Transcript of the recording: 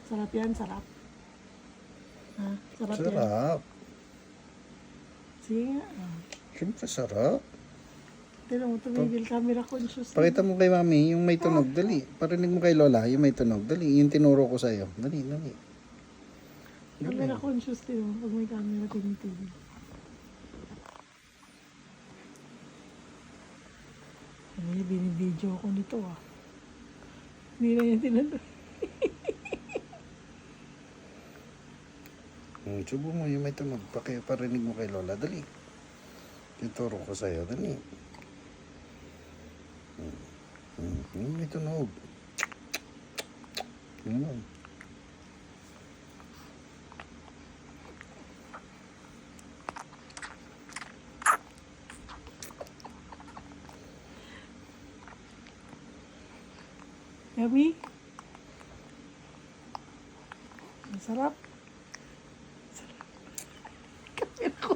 Sarap yan, sarap. Ha? Sarap yan. Sarap. Sige nga. Siyempre sarap. Tignan mo, tumigil camera conscious. Pakita mo kay mami yung may tunog. Dali. Parinig mo kay lola yung may tunog. Dali. Yung tinuro ko sa'yo. Dali, dali. Camera conscious din mo pag may camera tinitigil. Ay, binibidyo ko nito ah. Hindi na yan tinanong. Subo mo yung may tunog. Parinig mo kay lola. Dali. Tinuro ko sa'yo. Dali. Yung may tunog. Yun. Yummy? Masarap. Sarap. Camera ko.